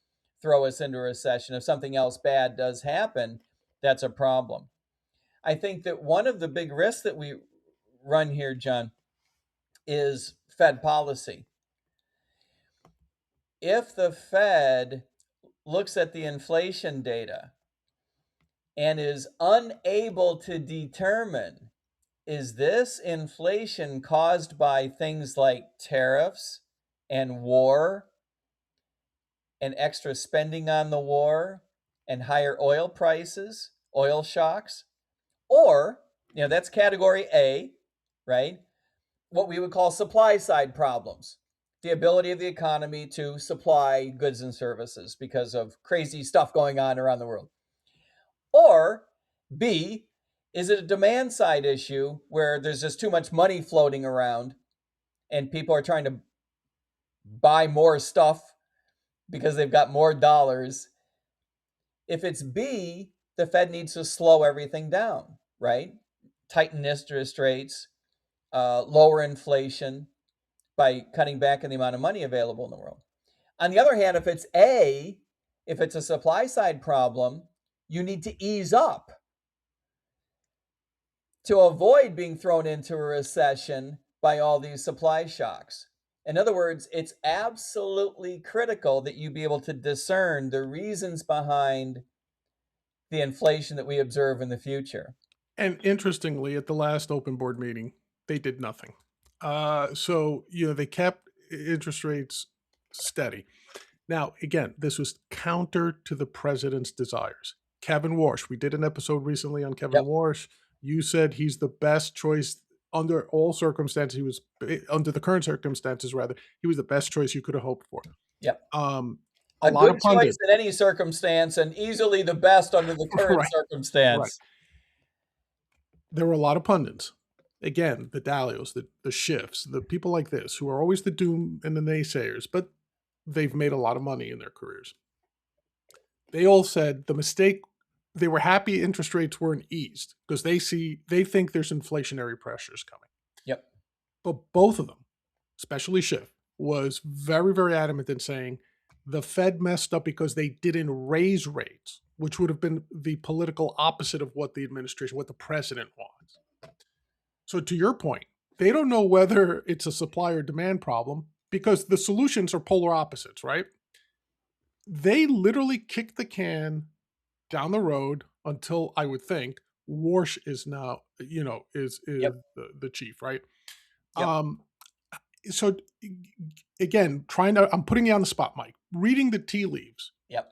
[SPEAKER 2] throw us into a recession. If something else bad does happen, that's a problem. I think that one of the big risks that we run here, John, is Fed policy. If the Fed looks at the inflation data and is unable to determine, is this inflation caused by things like tariffs and war and extra spending on the war and higher oil prices, oil shocks, or, that's category A, right? What we would call supply side problems, the ability of the economy to supply goods and services because of crazy stuff going on around the world. Or B, is it a demand side issue where there's just too much money floating around and people are trying to buy more stuff because they've got more dollars? If it's B, the Fed needs to slow everything down, right? Tighten interest rates, lower inflation by cutting back on the amount of money available in the world. On the other hand, if it's A, if it's a supply side problem, you need to ease up to avoid being thrown into a recession by all these supply shocks. In other words, it's absolutely critical that you be able to discern the reasons behind the inflation that we observe in the future.
[SPEAKER 1] And interestingly, at the last open board meeting, They did nothing. So they kept interest rates steady. Now, again, this was counter to the president's desires. Kevin Warsh, we did an episode recently on Kevin
[SPEAKER 2] Yep.
[SPEAKER 1] Warsh. You said he's the best choice under all circumstances. He was under the current circumstances, rather. He was the best choice you could have hoped for.
[SPEAKER 2] Yep.
[SPEAKER 1] A
[SPEAKER 2] A
[SPEAKER 1] lot
[SPEAKER 2] good
[SPEAKER 1] of
[SPEAKER 2] choice
[SPEAKER 1] pundits,
[SPEAKER 2] in any circumstance and easily the best under the current
[SPEAKER 1] right, right.
[SPEAKER 2] circumstance.
[SPEAKER 1] There were a lot of pundits. Again, the Dalios, the Schiffs, the people like this who are always the doom and the naysayers, but they've made a lot of money in their careers. They all said the mistake, they were happy interest rates weren't eased because they think there's inflationary pressures coming.
[SPEAKER 2] Yep.
[SPEAKER 1] But both of them, especially Schiff, was very, very adamant in saying the Fed messed up because they didn't raise rates, which would have been the political opposite of what the administration, what the president wants. So to your point, they don't know whether it's a supply or demand problem because the solutions are polar opposites, right? They literally kicked the can down the road until I would think Warsh is now, is
[SPEAKER 2] Yep.
[SPEAKER 1] the chief, right?
[SPEAKER 2] Yep.
[SPEAKER 1] Um, so again, I'm putting you on the spot, Mike. Reading the tea leaves,
[SPEAKER 2] Yep.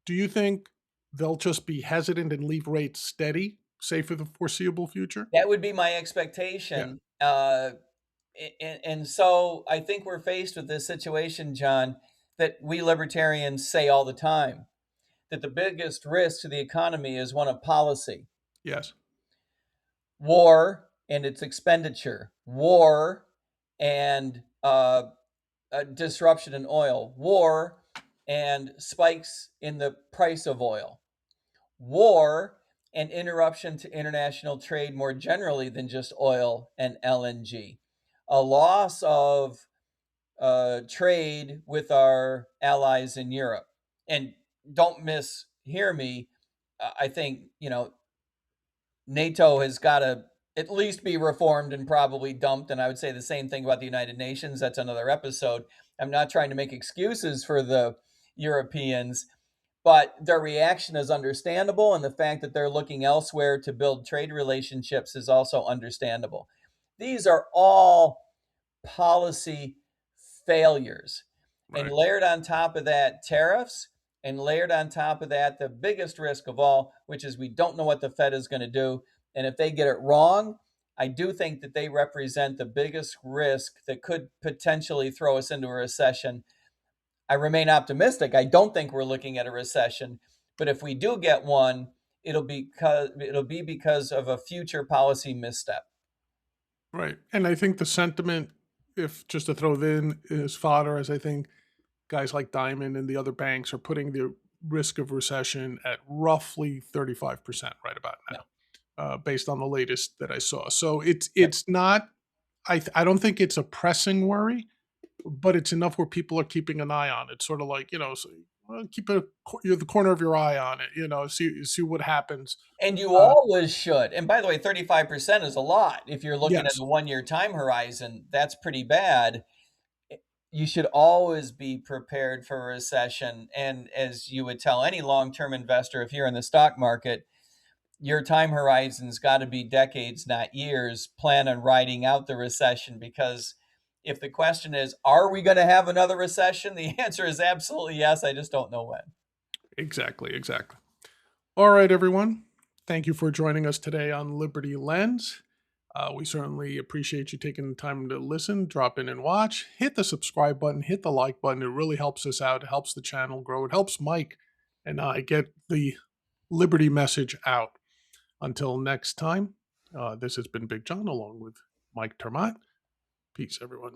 [SPEAKER 1] do you think they'll just be hesitant and leave rates steady, say for the foreseeable future?
[SPEAKER 2] That would be my
[SPEAKER 1] Yeah.
[SPEAKER 2] expectation. And so I think we're faced with this situation, John, that we libertarians say all the time, that the biggest risk to the economy is one of policy.
[SPEAKER 1] Yes.
[SPEAKER 2] War and its expenditure, war and disruption in oil, war and spikes in the price of oil, war and interruption to international trade more generally than just oil and LNG, a loss of trade with our allies in Europe. And don't mishear me. I think, NATO has got to at least be reformed and probably dumped. And I would say the same thing about the United Nations. That's another episode. I'm not trying to make excuses for the Europeans, but their reaction is understandable. And the fact that they're looking elsewhere to build trade relationships is also understandable. These are all policy failures. And
[SPEAKER 1] Right.
[SPEAKER 2] layered on top of that, tariffs, and layered on top of that, the biggest risk of all, which is we don't know what the Fed is going to do. And if they get it wrong, I do think that they represent the biggest risk that could potentially throw us into a recession. I remain optimistic. I don't think we're looking at a recession, but if we do get one, it'll be because of a future policy misstep.
[SPEAKER 1] Right. And I think the sentiment, if just to throw it in, is fodder, as I think guys like Diamond and the other banks are putting the risk of recession at roughly 35% right about
[SPEAKER 2] Yeah.
[SPEAKER 1] now, based on the latest that I saw. So it's
[SPEAKER 2] Yep.
[SPEAKER 1] it's not. I don't think it's a pressing worry, but it's enough where people are keeping an eye on it. Sort of like so, keep the corner of your eye on it. See what happens.
[SPEAKER 2] And you
[SPEAKER 1] Uh,
[SPEAKER 2] always should. And by the way, 35% is a lot. If you're looking at
[SPEAKER 1] yes,
[SPEAKER 2] a 1 year time horizon, that's pretty bad. You should always be prepared for a recession. And as you would tell any long term investor, if you're in the stock market, your time horizon's got to be decades, not years. Plan on riding out the recession, because if the question is, are we going to have another recession? The answer is absolutely yes. I just don't know when.
[SPEAKER 1] exactly, exactly. All right, everyone. Thank you for joining us today on Liberty Lens. We certainly appreciate you taking the time to listen, drop in and watch. Hit the subscribe button, hit the like button. It really helps us out. It helps the channel grow. It helps Mike and I get the Liberty message out. Until next time, this has been Big John along with Mike Termat. Peace, everyone.